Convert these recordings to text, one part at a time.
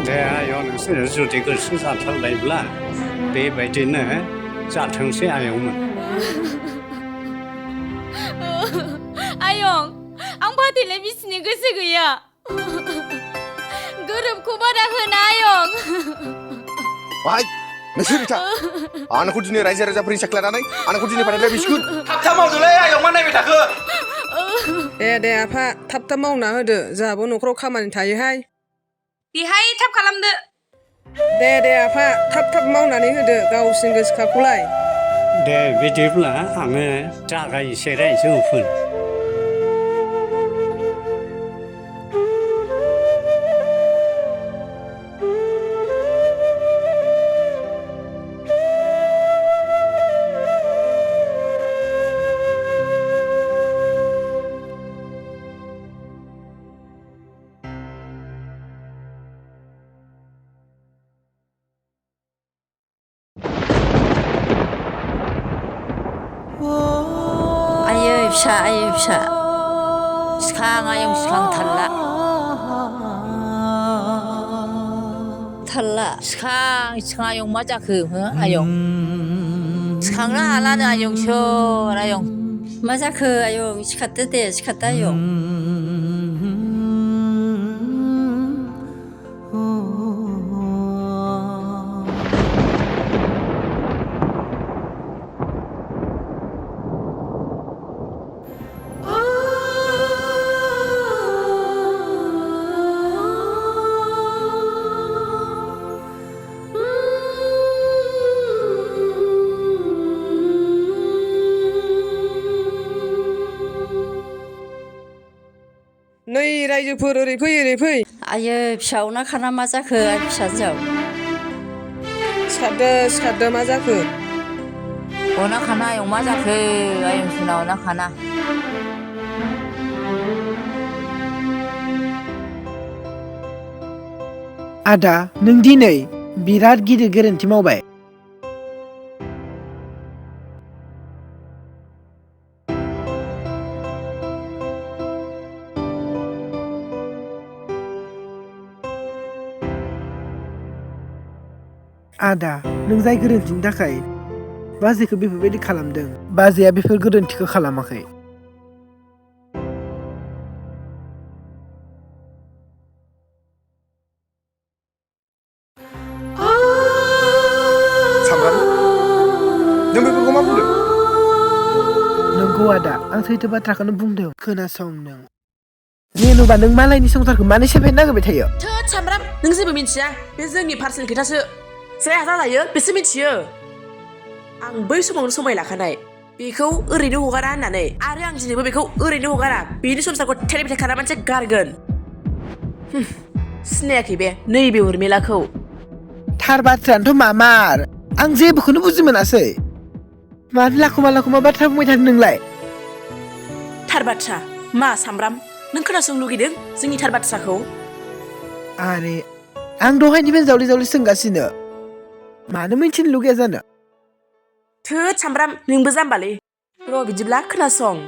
दे आयं नोंसोर जुदि गोसो जाथारबायब्ला बेबायदिनो जाथोंसै आयंमोन। आयं आं फाथैलाय बिसिनि गोसो गैया। गोरोबखौ बारा होना आयं। Wahai, नोंसोर बिथा आंखौ दिनै रायजो राजाफोरनि साख्लायनानै आंखौ दिनै फाथैलाय बिस्कुट थाब मावदोलै आयं मा नायबाय थाखो? दे आफा थाब मावना होदो जोंहाबो न'खराव खामानि थायोहाय। देहाय थाब खालामदो। दे आफा थाब मावनानै होदो गावसिनि गोसोखाखौलाय। दे बिदिब्ला आङो जागायनोसै रायजोफोर। आयै फिसा सिखां आयं सिखां थाल्ला सिखां आयं मा जाखो हो आयं सिखांनो हालानो आयं सोर आयं मा जाखो आयं सिखारदो दे सिखारदो आयं नै रायजोफोर ओरै फै आयै फिसा अना खाना मा जाखो आइ फिसाजोआव सिखारदो मा जाखो अना खाना आयं मा जाखो आयं सोना अना खाना आदा नों दिनै बिराद गिदिर गोरोन्थि मावबाय। आदा नों जाय गोरोन्थिनि थाखाय बाजैखौ बेफोरबायदि खालामदों बाजैया बेफोर गोरोन्थिखौ खालामाखै। सामब्राम नों बेफोरखौ मा बुंदों? नंगौ आदा आं सैथो बाथ्राखौनो बुंदों खोनासं नों जेनेबा नों मालायनि संसारखौ मानो सेफायनो नागिरबाय थायो? थोद सामब्राम नों जेबो मिन्थिया बे जोंनि पार्सनेल खोथासो जाय हाजार लायो बेसो मिथियो। आं बै समावनो समाय लाखानाय बेखौ ओरैनो हगारा होननानै आरो आं दिनैबो बेखौ ओरैनो हगारा बेनि संसारखौ थेरे बेथे खालामनानैसो गारगोन। सिनायाखै बे नैबे उर्मिलाखौ? थार बाथ्रायानोथ' मामार आं जेबोखौनो बुजि मोनासै मानो लाखुमा बाथ्रा बुंबाय थादों नोंलाय? थार बाथ्रा मा सामब्राम नों खोनासंनो लुगैदों जोंनि थार बाथ्राखौ? आरे आं दहायनिफ्राय जावले सोंगासिनो मानो मिन्थिनो लुगैया जानो? थोद सामब्राम नोंबो जाम्बालै र' बिदिब्ला खोनासं।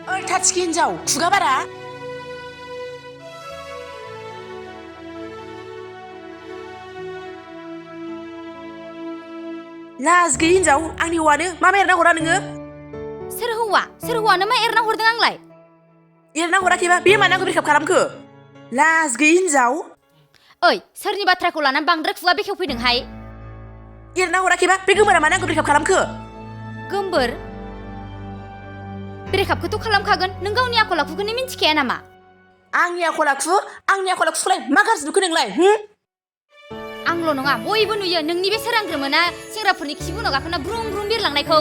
ओइ थाथिखि हिनजाव खुगा बारा लाज गैयि हिनजाव आंनि हौवानो मा एरना हरा नोङो? सोर हौवानो मा एरना हरदों आंलाय? एरना हराखैबा बे मानो आंखौ ब्रेकआप खालामखो? लाज गैयि हिनजाव ओइ सोरनि बाथ्राखौ लानानै बांद्राय खुगा बेखेवफैदोंहाय एरना हराखैबा बे गोमोरा मानो आंखौ ब्रेकआप खालामखो गोमबोर ब्रेकआपखौथ' खालामखागोन नों गावनि आखल आखुखौनो मिन्थिखाया नामा आंनि आखल आखुलाय मा गाज्रि नुखो नोंलाय आंल' नङा बयबो नुयो नोंनि बे सोरांग्रोमोना सेंग्राफोरनि खिबु गाखोना ब्रुं ब्रुं बिरलांनायखौ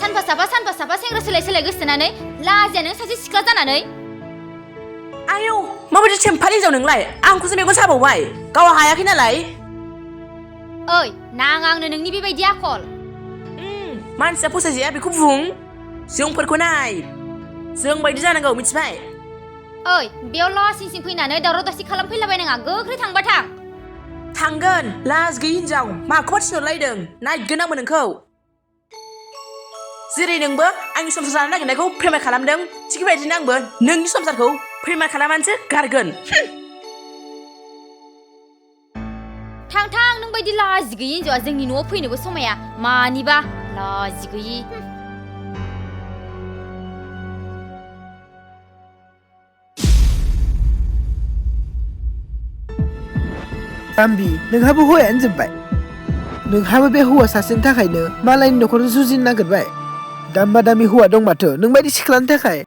सानफा साफा सेंग्रा सोलाय गोसोनानै लाजिया नों सासे सिख्ला जानानै आयौ माबायदि टेम्पार हिनजाव नोंलाय आंखौसो मेगन साबावबाय गावहा हायाखै नालाय ओइ नाङा आंनो नोंनि बेबायदि आखल मानसिया फसायजाया बेखौ बुं जोंफोरखौ नाय जों बायदि जानांगौ मिथिबाय ओइ बेयाव लासिं सिं फैनानै दावराव दावसि खालामफैलाबायनाङा गोख्रै थांबा थांगोन लाज गैयि हिनजाव माखौबा थिनहरलायदों नायगोन आंबो नोंखौ जेरै नोंबो आंनि संसार जानो नागिरनायखौ फोरमाय खालामदों थिग बेबायदिनो आंबो नोंनि संसारखौ फोरमाय खालामनानैसो गारगोन थां नों बायदि लाजि गैयि हिनजावा जोंनि न'आव फैनोबो समाया मानिबा लाजि गैयि बाम्बि नोंहाबो हौवायानो जोब्बाय नोंहाबो बे हौवा सासेनि थाखायनो मालायनि न'खरजों जुजिनो नागिरबाय दाम्बा दामि हौवा दं माथो नोंबायदि सिख्लानि थाखाय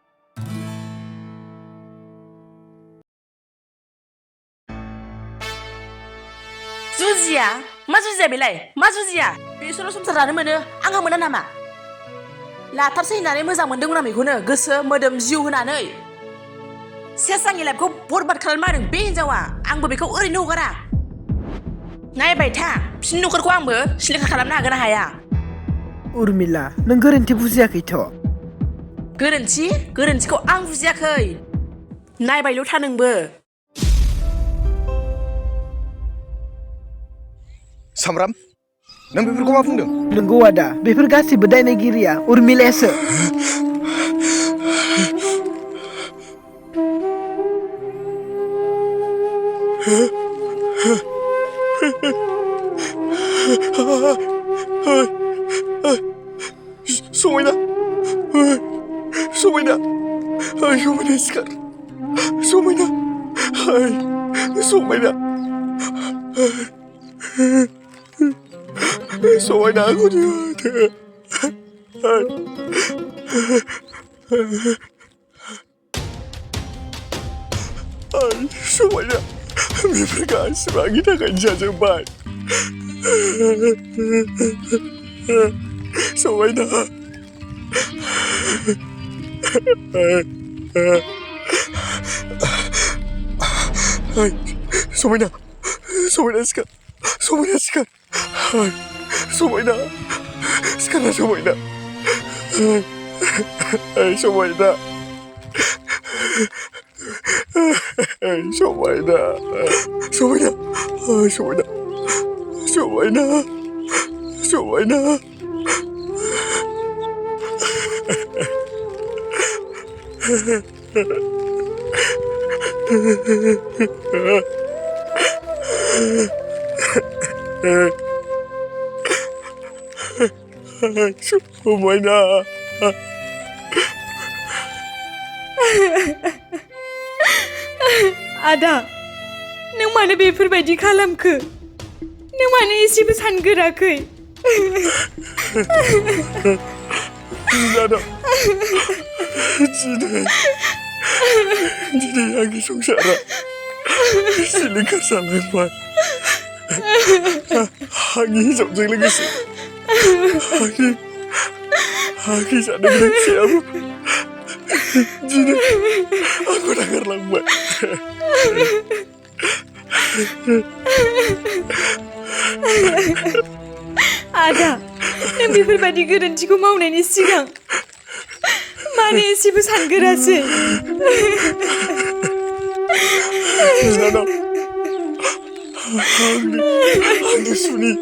जुजिया मा जुजिया बेलाय मा जुजिया बिसोरल' संसार जानो मोनो आंहा मोना नामा लाथारसै होननानै मोजां मोनदोंमोन आं बेखौनो गोसो मोदोम जिउ होनानै सेस आंनि लाइफखौ बरबाद खालामनो हादों बे हिनजावा आंबो बेखौ ओरैनो हगारा नायबाय था फिन न'खरखौ आंबो सिलिंखार खालामनो हागोन ना हाया उर्मिला नों गोरोन्थि बुजियाखैथ' गोरोन्थिखौ आं बुजियाखै नायबायल' था नोंबो सामब्राम नों बेफोरखौ मा बुंदों नंगौ आदा बेफोर गासिबो दायनिगिरिया उर्मिलायासो समायना सिखार समायना आंखौ समायना बेफोर गासिबो आंनि थाखायनो जाजोब्बाय समायना सिखार समायना सिखारना समायना आदा नों मानो बेफोरबायदि खालामखो नों मानो एसेबो सानगोराखै दिनै आंनि संसारा सिलिंखार जालांबाय आंनि हिनजावजों लोगोसे आंनि जानो गोनां फिसायाबो दिनै आंखौ नागारलांबाय आदा नों बेफोरबायदि गोरोन्थिखौ मावनायनि सिगां मानो एसेबो सानगोरासै बिनानाव आंनि सुनि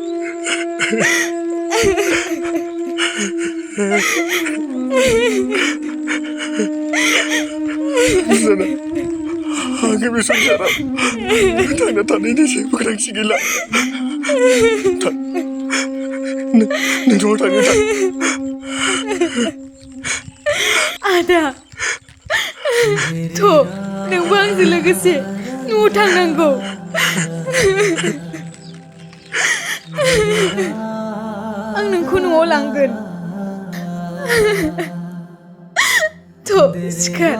आंनि बे संसाराव थांना थानायनि जेबो गोनांथि गैला नों थांनो थां आदा थ' नोंबो आंजों लोगोसे न'आव थांनांगौ आं नोंखौ न'आव लांगोन थ' सिखार